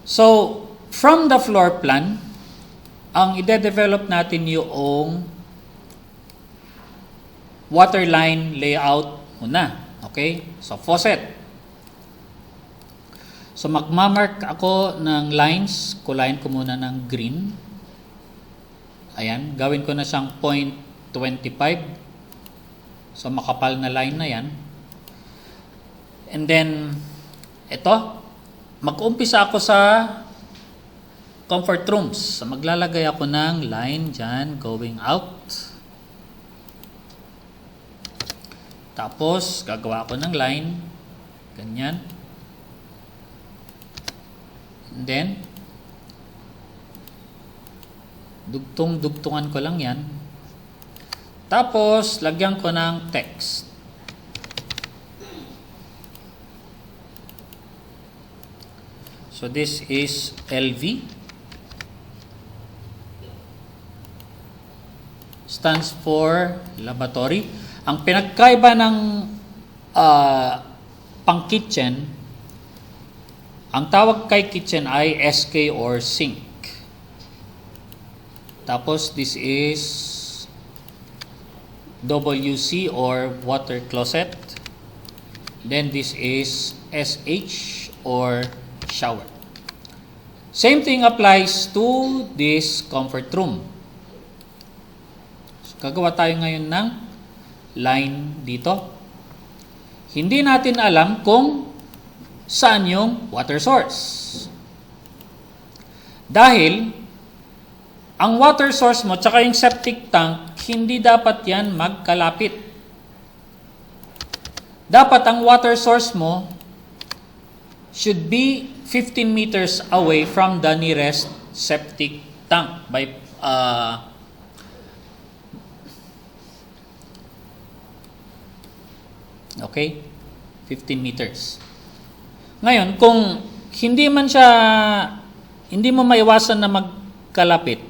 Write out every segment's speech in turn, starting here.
So, from the floor plan, ang ide-develop natin yung water line layout muna. Okay? So, faucet. So, magmamark ako ng lines. Kulayan ko muna ng green. Ayan. Gawin ko na siyang 0.25. So, makapal na line na yan. And then, ito. Mag-umpisa ako sa comfort rooms. So, maglalagay ako ng line dyan going out. Tapos, gagawa ako ng line. Ganyan. And then, dugtungan ko lang yan. Tapos, lagyan ko ng text. So, this is LV. Stands for laboratory. Ang pinagkaiba ng pang-kitchen, ang tawag kay kitchen ay SK or sink. Tapos, this is WC or water closet. Then, this is SH or shower. Same thing applies to this comfort room. So, gagawa tayo ngayon ng line dito. Hindi natin alam kung saan yung water source. Dahil, ang water source mo tsaka yung septic tank, hindi dapat yan magkalapit. Dapat ang water source mo should be 15 meters away from the nearest septic tank by okay, 15 meters. Ngayon, kung hindi mo maiwasan na magkalapit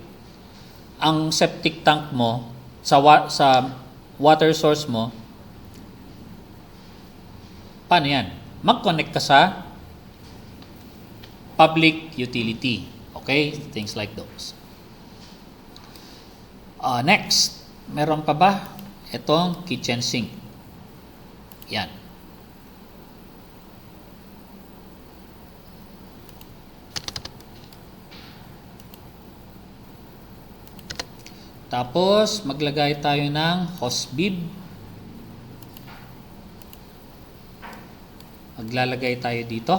ang septic tank mo sa water source mo, paano yan? Mag-connect ka sa public utility. Okay? Things like those. Next, meron pa ba? Itong kitchen sink. Yan. Tapos, maglagay tayo ng hose bib. Maglalagay tayo dito.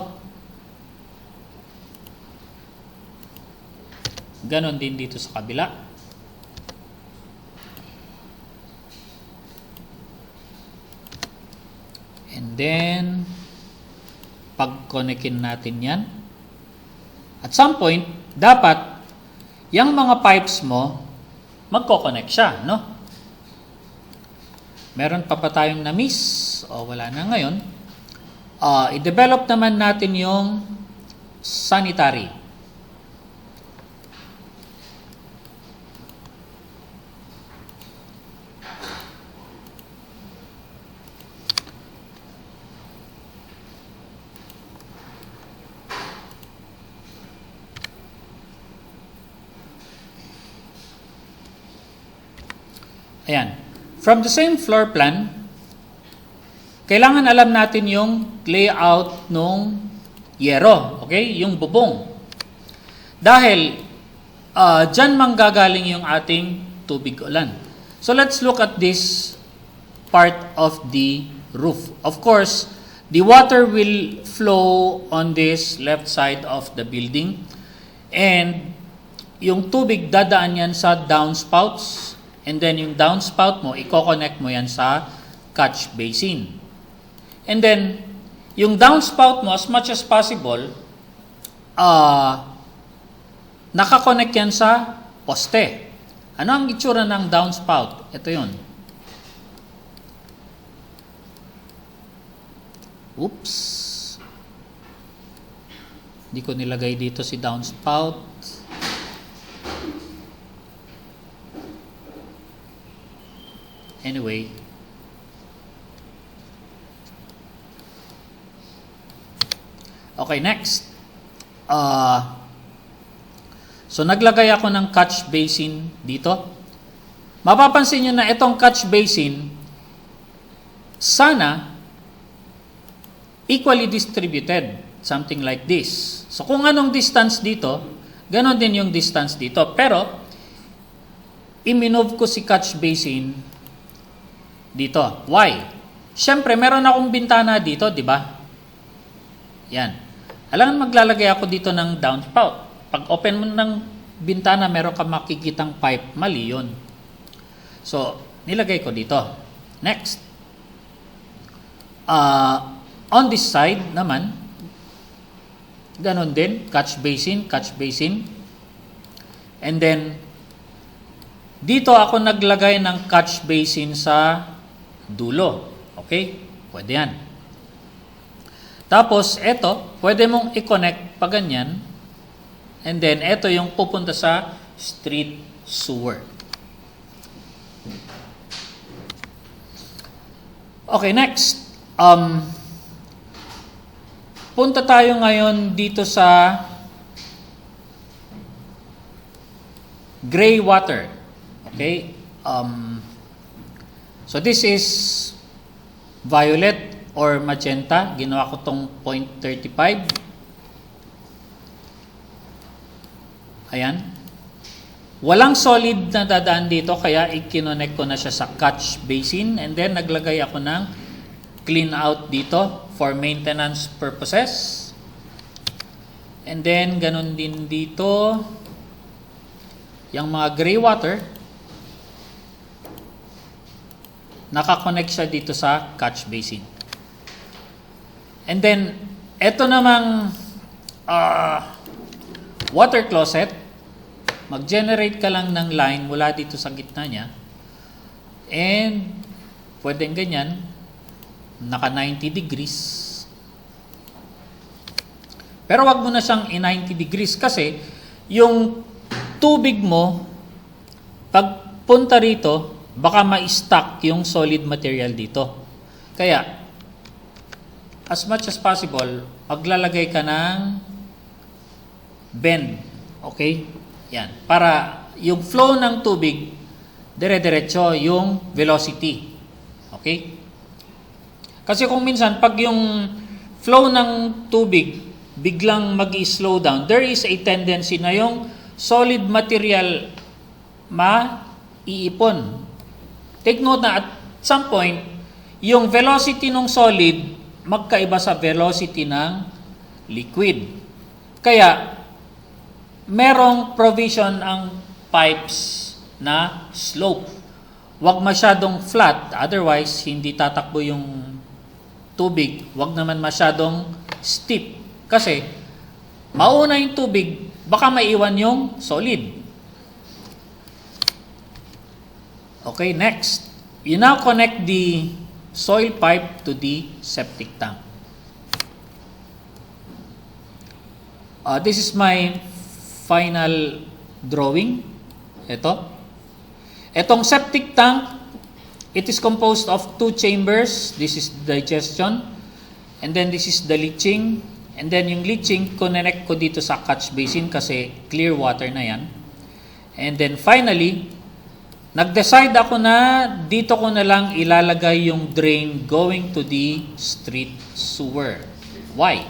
Ganon din dito sa kabila. And then, pag-connectin natin yan. At some point, dapat, yung mga pipes mo, magko-connect siya, no? Meron pa ba tayong na-miss? O wala na ngayon. I-develop naman natin yung sanitary. Ayan. From the same floor plan, kailangan alam natin yung layout ng yero. Okay? Yung bubong. Dahil, dyan manggagaling yung ating tubig ulan. So, let's look at this part of the roof. Of course, the water will flow on this left side of the building. And, yung tubig dadaan yan sa downspouts. And then, yung downspout mo, i-connect mo yan sa catch basin. And then, yung downspout mo, as much as possible, nakakonect yan sa poste. Ano ang itsura ng downspout? Ito yun. Oops. Hindi ko nilagay dito si downspout. Anyway. Okay, next. So naglagay ako ng catch basin dito. Mapapansin nyo na itong catch basin, sana equally distributed. Something like this. So kung anong distance dito, ganon din yung distance dito. Pero, i-minove ko si catch basin dito. Why? Siyempre, meron akong bintana dito, di ba? Yan. Alangan maglalagay ako dito ng downspout. Pag open mo ng bintana, meron ka makikitang pipe. Mali yun. So, nilagay ko dito. Next. On this side naman, ganon din, catch basin. And then, dito ako naglagay ng catch basin sa dulo. Okay? Pwede yan. Tapos, eto, pwede mong i-connect pa ganyan. And then, eto yung pupunta sa street sewer. Okay, next. Punta tayo ngayon dito sa gray water. Okay? So this is violet or magenta. Ginawa ko tong 0.35. Ayan. Walang solid na dadaan dito, kaya i-connect ko na siya sa catch basin. And then naglagay ako ng clean out dito for maintenance purposes. And then, ganun din dito. Yung mga gray water, nakakonect siya dito sa catch basin. And then, eto namang water closet, mag-generate ka lang ng line mula dito sa gitna niya. And, pwedeng ganyan, naka 90 degrees. Pero wag mo na siyang i-90 degrees kasi yung tubig mo, pag punta rito, baka ma-stuck yung solid material dito. Kaya, as much as possible, maglalagay ka ng bend. Okay? Yan. Para yung flow ng tubig, dire-diretso yung velocity. Okay? Kasi kung minsan, pag yung flow ng tubig biglang mag-slow down, there is a tendency na yung solid material maiipon. Take note na at some point, yung velocity ng solid magkaiba sa velocity ng liquid. Kaya, merong provision ang pipes na slope. Huwag masyadong flat, otherwise hindi tatakbo yung tubig. Huwag naman masyadong steep. Kasi, mauna yung tubig, baka maiwan yung solid. Okay, next. You now connect the soil pipe to the septic tank. This is my final drawing. Etong septic tank, it is composed of 2 chambers. This is digestion. And then this is the leaching. And then yung leaching, connect ko dito sa catch basin kasi clear water na yan. And then finally, nag-decide ako na dito ko na lang ilalagay yung drain going to the street sewer. Why?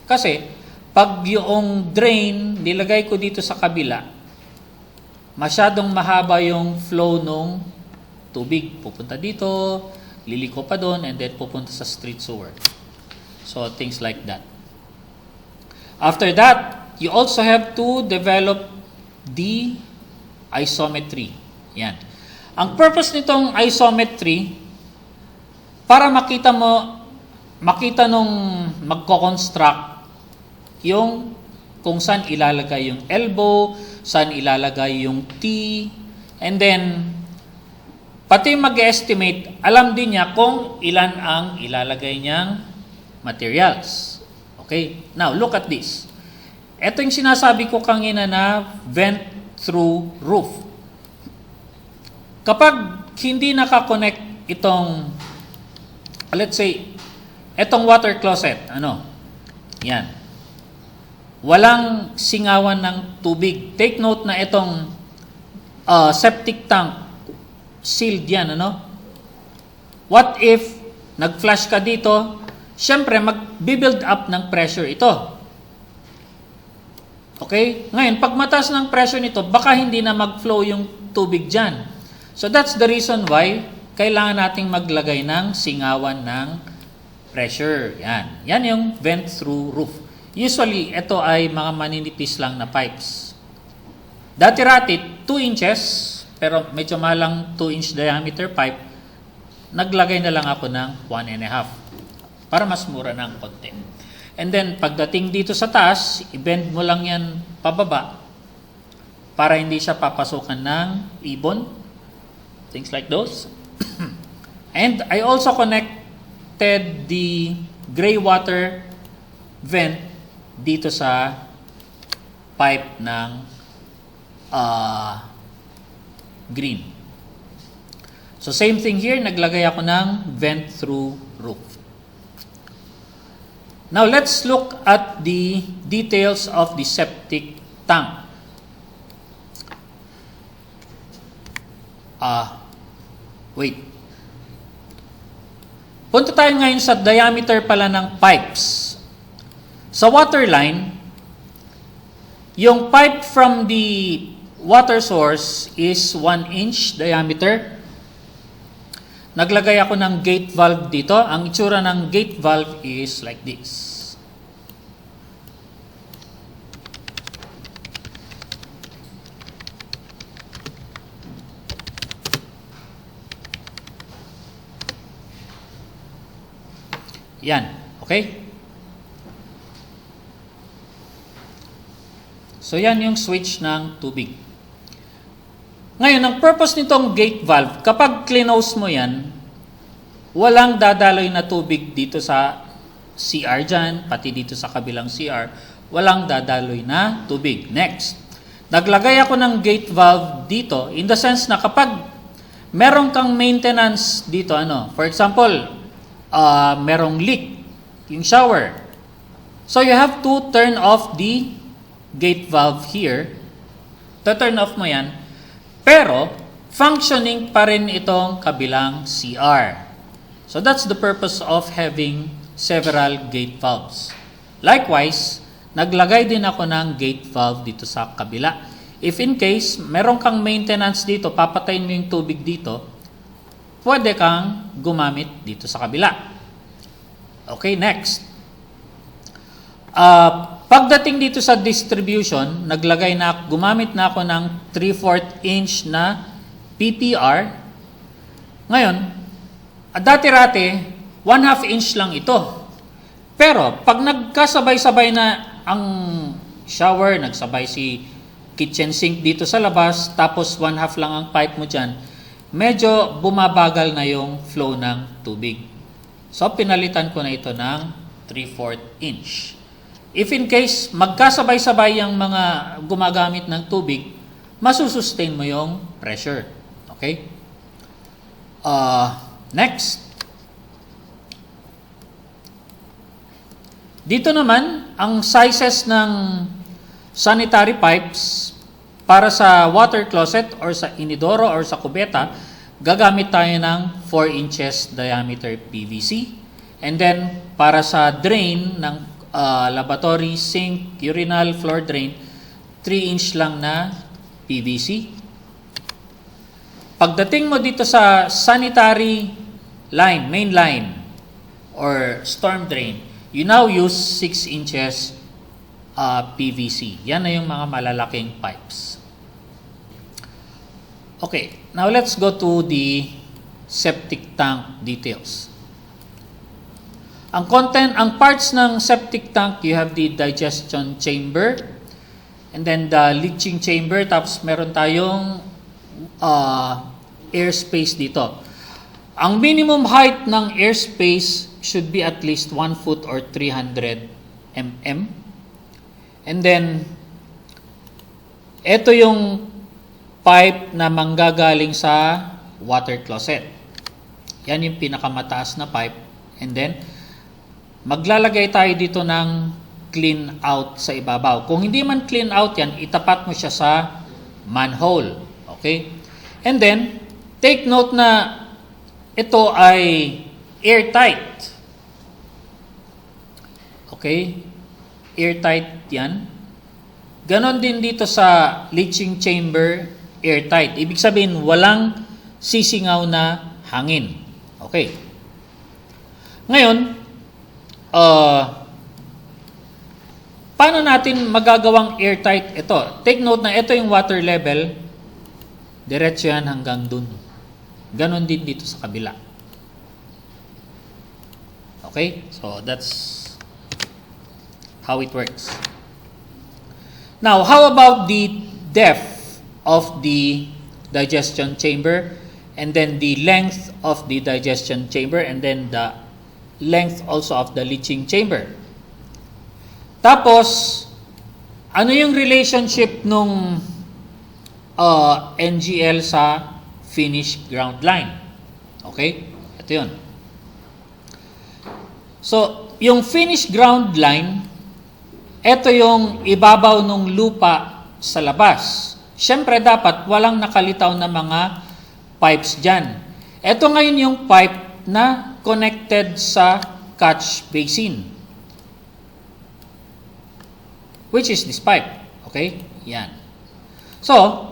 Kasi pag yung drain nilagay ko dito sa kabila, masyadong mahaba yung flow ng tubig. Pupunta dito, liliko pa doon, and then pupunta sa street sewer. So, things like that. After that, you also have to develop the isometry. Yan. Ang purpose nitong isometry, para makita nung magko-construct yung kung saan ilalagay yung elbow, saan ilalagay yung T, and then pati mag-estimate, alam din niya kung ilan ang ilalagay niyang materials. Okay? Now, look at this. Ito yung sinasabi ko kanina na vent through roof. Kapag hindi nakakonect itong, let's say, itong water closet, yan. walang singawan ng tubig. Take note na itong septic tank, sealed yan, ano? What if nag-flush ka dito? Siyempre, mag-build up ng pressure ito. Okay? Ngayon, pag mataas ng pressure nito, baka hindi na mag-flow yung tubig dyan. So, that's the reason why kailangan nating maglagay ng singawan ng pressure. Yan. Yan yung vent through roof. Usually, ito ay mga maninipis lang na pipes. Dati-rati, 2 inches, pero medyo malang 2-inch diameter pipe, naglagay na lang ako ng 1.5 para mas mura ng konti. And then, pagdating dito sa taas, i-bend mo lang yan pababa para hindi siya papasukan ng ibon. Things like those. And I also connected the gray water vent dito sa pipe ng green. So same thing here, naglagay ako ng vent through roof. Now let's look at the details of the septic tank. Wait. Punta tayo ngayon sa diameter pala ng pipes. Sa water line, yung pipe from the water source is 1 inch diameter. Naglagay ako ng gate valve dito. Ang itsura ng gate valve is like this. Yan. Okay? So, yan yung switch ng tubig. Ngayon, ang purpose nitong gate valve, kapag close mo yan, walang dadaloy na tubig dito sa CR dyan, pati dito sa kabilang CR, walang dadaloy na tubig. Next, naglagay ako ng gate valve dito in the sense na kapag meron kang maintenance dito, for example, merong leak, yung shower. So, you have to turn off the gate valve here. Turn off mo yan. Pero, functioning pa rin itong kabilang CR. So, that's the purpose of having several gate valves. Likewise, naglagay din ako ng gate valve dito sa kabila. If in case, meron kang maintenance dito, papatayin mo yung tubig dito, pwede kang gumamit dito sa kabila. Okay, next. Pagdating dito sa distribution, gumamit na ako ng 3/4 inch na PPR. Ngayon, dati-rati, 1/2 inch lang ito. Pero, pag nagkasabay-sabay na ang shower, nagsabay si kitchen sink dito sa labas, tapos 1/2 lang ang pipe mo dyan, medyo bumabagal na yung flow ng tubig. So, pinalitan ko na ito ng 3/4 inch. If in case, magkasabay-sabay yung mga gumagamit ng tubig, masusustain mo yung pressure. Okay? Next. Dito naman, ang sizes ng sanitary pipes para sa water closet or sa inidoro or sa kubeta, gagamit tayo ng 4 inches diameter PVC. And then, para sa drain ng lavatory, sink, urinal, floor drain, 3 inch lang na PVC. Pagdating mo dito sa sanitary line, main line, or storm drain, you now use 6 inches PVC. Yan na yung mga malalaking pipes. Okay, now let's go to the septic tank details. Ang parts ng septic tank, you have the digestion chamber, and then the leaching chamber, tapos meron tayong airspace dito. Ang minimum height ng airspace should be at least 1 foot or 300 mm. And then, ito yung pipe na manggagaling sa water closet. Yan yung pinakamataas na pipe. And then, maglalagay tayo dito ng clean out sa ibabaw. Kung hindi man clean out yan, itapat mo siya sa manhole. Okay? And then, take note na ito ay airtight. Okay? Airtight yan. Ganon din dito sa leaching chamber, airtight. Ibig sabihin, walang sisingaw na hangin. Okay. Ngayon, paano natin magagawang airtight ito? Take note na ito yung water level, diretso yan hanggang dun. Ganon din dito sa kabila. Okay? So, that's how it works. Now, how about the depth of the digestion chamber, and then the length of the digestion chamber, and then the length also of the leaching chamber? Tapos, ano yung relationship nung NGL sa finished ground line? Okay? Ito yun. So, yung finished ground line, ito yung ibabaw ng lupa sa labas. Siyempre, dapat walang nakalitaw na mga pipes dyan. Ito ngayon yung pipe na connected sa catch basin, which is this pipe. Okay? Yan. So,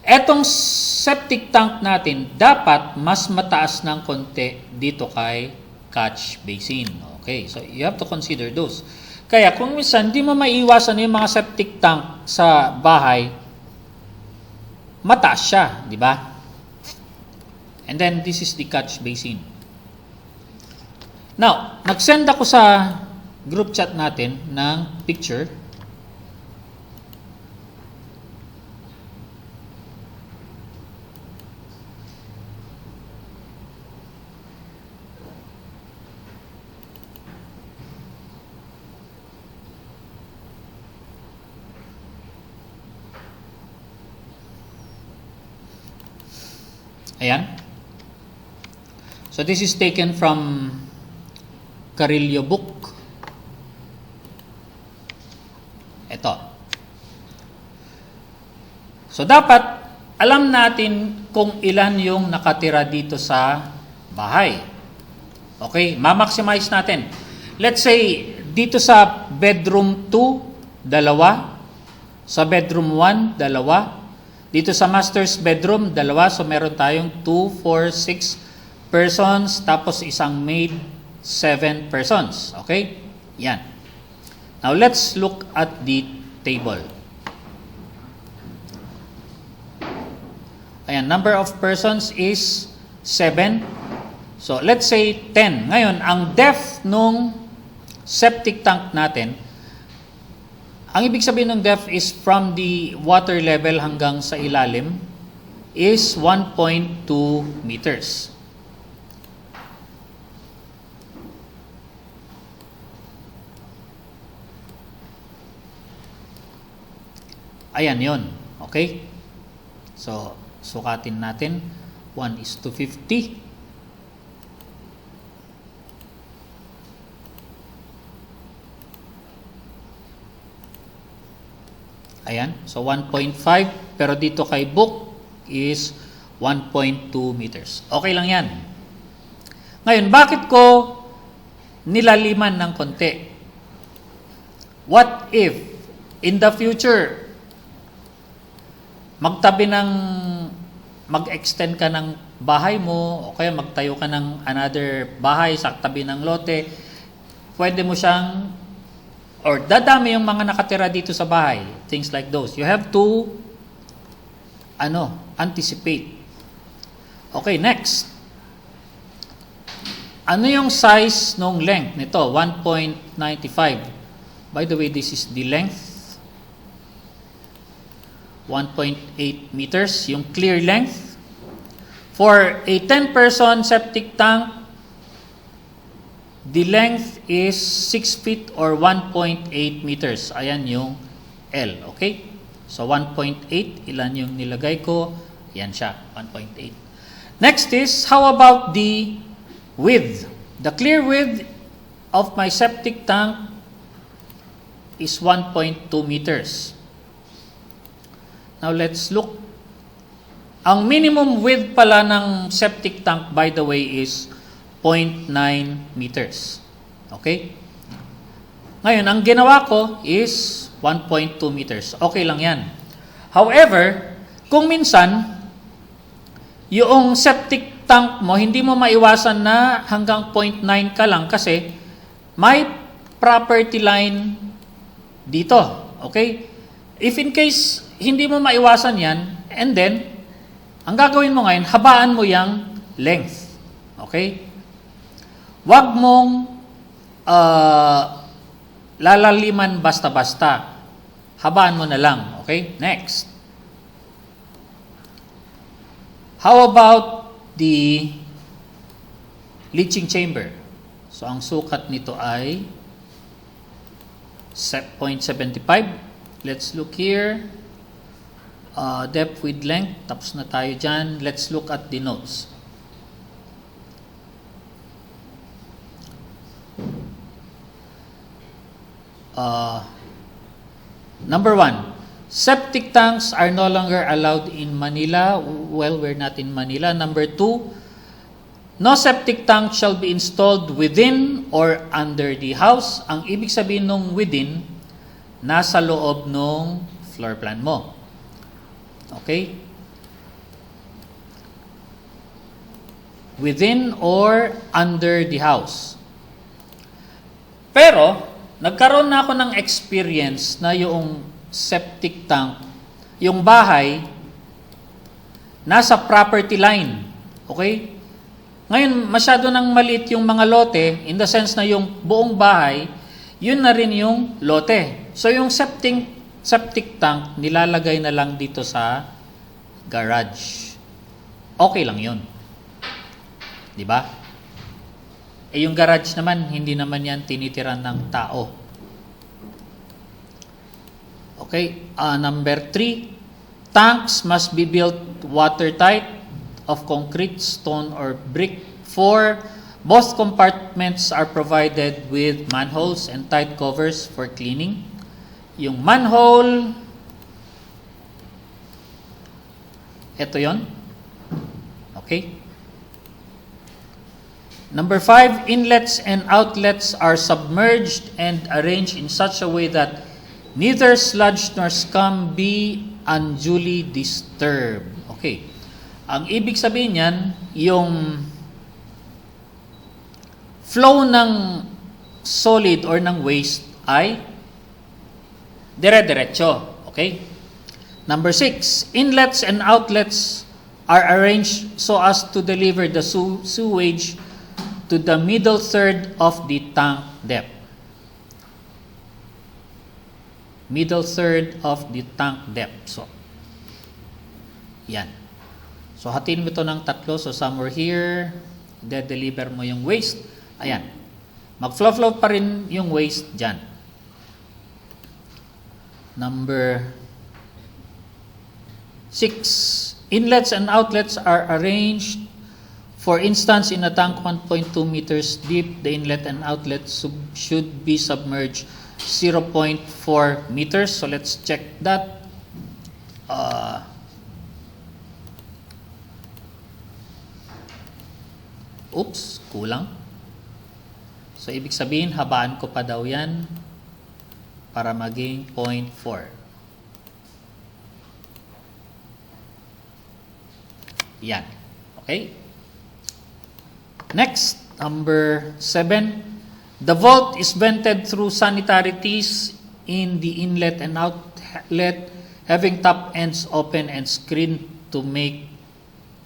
etong septic tank natin, dapat mas mataas ng konti dito kay catch basin. Okay? So, you have to consider those. Kaya kung minsan, di mo maiwasan yung mga septic tank sa bahay, mataas siya, di ba? And then, this is the catch basin. Now, nag-send ako sa group chat natin ng picture. Ayan. So, this is taken from Carillo book. Ito. So, dapat alam natin kung ilan yung nakatira dito sa bahay. Okay? Ma-maximize natin. Let's say, dito sa bedroom 2, 2. Sa bedroom 1, 2. Dito sa master's bedroom, 2. So, meron tayong 2, 4, 6 persons. Tapos, isang maid, 7 persons. Okay? Yan. Now, let's look at the table. Ayan, number of persons is 7. So, let's say 10. Ngayon, ang depth nung septic tank natin, ang ibig sabihin ng depth is from the water level hanggang sa ilalim is 1.2 meters. Ayan yon. Okay? So, sukatin natin. 1:50. Ayan. So, 1.5. Pero dito kay book is 1.2 meters. Okay lang yan. Ngayon, bakit ko nilaliman ng konti? What if, in the future, mag-extend ka ng bahay mo, o kaya magtayo ka ng another bahay sa tabi ng lote, pwede mo siyang, or dadami yung mga nakatira dito sa bahay, things like those. You have to, anticipate. Okay, next. Ano yung size nung length nito? 1.95. By the way, this is the length. 1.8 meters, yung clear length. For a 10-person septic tank, the length is 6 feet or 1.8 meters. Ayan yung L, okay? So, 1.8, ilan yung nilagay ko? Yan siya, 1.8. Next is, how about the width? The clear width of my septic tank is 1.2 meters. Now let's look. Ang minimum width pala ng septic tank, by the way, is 0.9 meters. Okay? Ngayon, ang ginawa ko is 1.2 meters. Okay lang yan. However, kung minsan, yung septic tank mo, hindi mo maiwasan na hanggang 0.9 ka lang kasi may property line dito. Okay? If in case hindi mo maiwasan yan, and then, ang gagawin mo ngayon, habaan mo yung length. Okay? Huwag mong lalaliman basta-basta. Habaan mo na lang. Okay? Next. How about the leaching chamber? So, ang sukat nito ay 0.75. Let's look here. Depth with length. Tapos na tayo dyan. Let's look at the notes. Number 1. Septic tanks are no longer allowed in Manila. Well, we're not in Manila. Number 2. No septic tank shall be installed within or under the house. Ang ibig sabihin nung within, nasa loob nung floor plan mo. Okay? Within or under the house. Pero, nagkaroon na ako ng experience na yung septic tank, yung bahay, nasa property line. Okay? Ngayon, masyado nang maliit yung mga lote, in the sense na yung buong bahay, yun na rin yung lote. So, yung septic tank, nilalagay na lang dito sa garage. Okay lang yun. Di ba? Eh, yung garage naman, hindi naman yan tinitiran ng tao. Okay, number 3, tanks must be built watertight of concrete, stone, or brick. 4, both compartments are provided with manholes and tight covers for cleaning. Yung manhole, ito yon. Okay. Number 5, inlets and outlets are submerged and arranged in such a way that neither sludge nor scum be unduly disturbed. Okay. Ang ibig sabihin niyan, yung flow ng solid or ng waste ay dire-diretso. Okay? Number 6, inlets and outlets are arranged so as to deliver the sewage to the middle third of the tank depth. Middle third of the tank depth. So, yan. So, hatiin mo ito ng tatlo. So, somewhere here, de-deliver mo yung waste. Ayan. Mag-flow pa rin yung waste dyan. Number 6. Inlets and outlets are arranged. For instance, in a tank 1.2 meters deep, the inlet and outlet should be submerged 0.4 meters. So let's check that. Oops, kulang. So ibig sabihin, habaan ko pa daw yan para maging 0.4. Yan. Okay? Next, number 7. The vault is vented through sanitary tees in the inlet and outlet, having top ends open and screened to make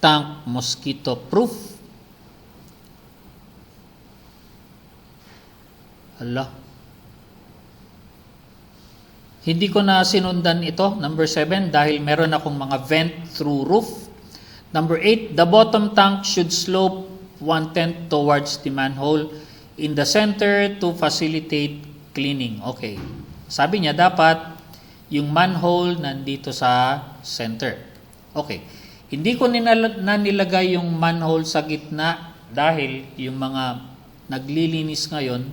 tank mosquito proof. Hala. Hindi ko na sinundan ito, number 7, dahil meron akong mga vent through roof. Number 8, the bottom tank should slope 1/10 towards the manhole in the center to facilitate cleaning. Okay. Sabi niya, dapat yung manhole nandito sa center. Okay. Hindi ko nilagay yung manhole sa gitna dahil yung mga naglilinis ngayon,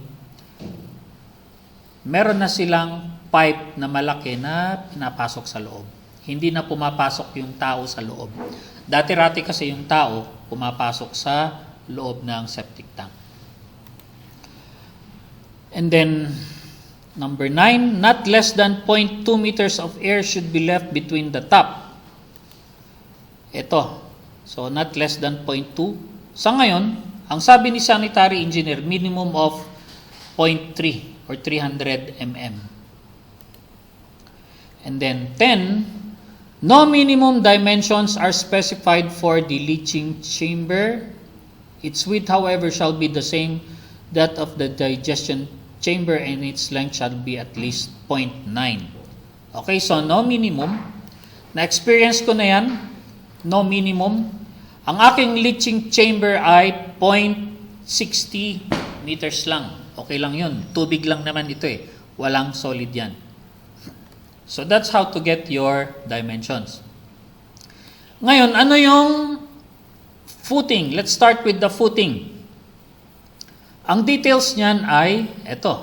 meron na silang pipe na malaki na pinapasok sa loob. Hindi na pumapasok yung tao sa loob. Dati-rati kasi yung tao pumapasok sa loob ng septic tank. And then, number 9, not less than 0.2 meters of air should be left between the top. Ito. So, not less than 0.2. Sa ngayon, ang sabi ni sanitary engineer, minimum of 0.3 or 300 mm. And then 10, no minimum dimensions are specified for the leaching chamber. Its width, however, shall be the same that of the digestion chamber, and its length shall be at least 0.9. Okay, so no minimum. Na-experience ko na yan. No minimum. Ang aking leaching chamber ay 0.60 meters lang. Okay lang yun. Tubig lang naman ito eh. Walang solid yan. So that's how to get your dimensions. Ngayon, ano yung footing? Let's start with the footing. Ang details niyan ay ito.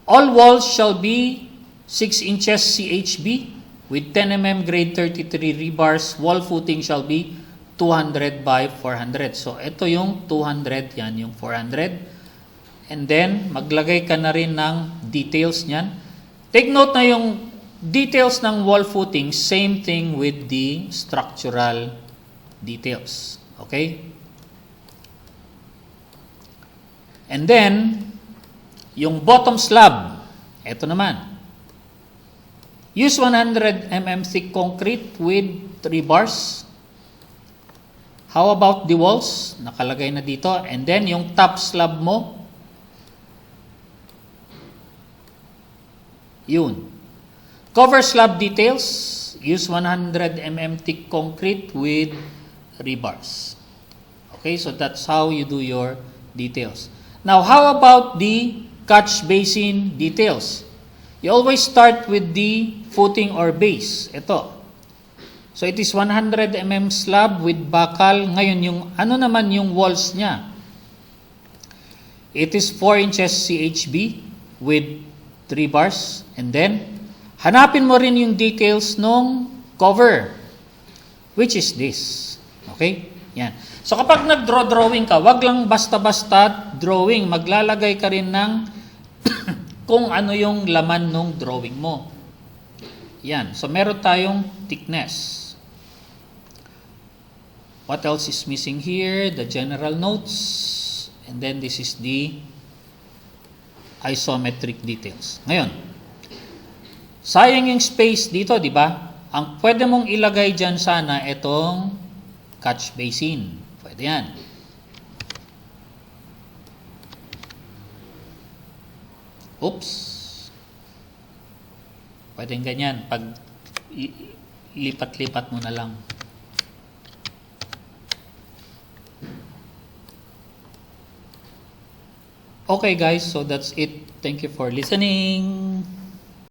All walls shall be 6 inches CHB with 10 mm grade 33 rebars. Wall footing shall be 200 by 400. So ito yung 200, yan yung 400. And then maglagay ka na rin ng details niyan. Take note na yung details ng wall footing, same thing with the structural details. Okay? And then, yung bottom slab, eto naman. Use 100 mm thick concrete with 3 bars. How about the walls? Nakalagay na dito. And then, yung top slab mo, yun. Cover slab details, use 100 mm thick concrete with rebars. Okay, so that's how you do your details. Now, how about the catch basin details? You always start with the footing or base. Ito. So, it is 100 mm slab with bakal. Ngayon, yung ano naman yung walls niya? It is 4 inches CHB with 3 bars. And then, hanapin mo rin yung details ng cover, which is this. Okay? Yan. So, kapag nag-drawing ka, wag lang basta-basta drawing. Maglalagay ka rin ng kung ano yung laman ng drawing mo. Yan. So, meron tayong thickness. What else is missing here? The general notes. And then, this is the isometric details. Ngayon, sayang yung space dito, di ba? Ang pwede mong ilagay dyan sana itong catch basin. Pwede yan. Oops. Pwede ganyan. Pag lipat-lipat mo na lang. Okay guys, so that's it. Thank you for listening.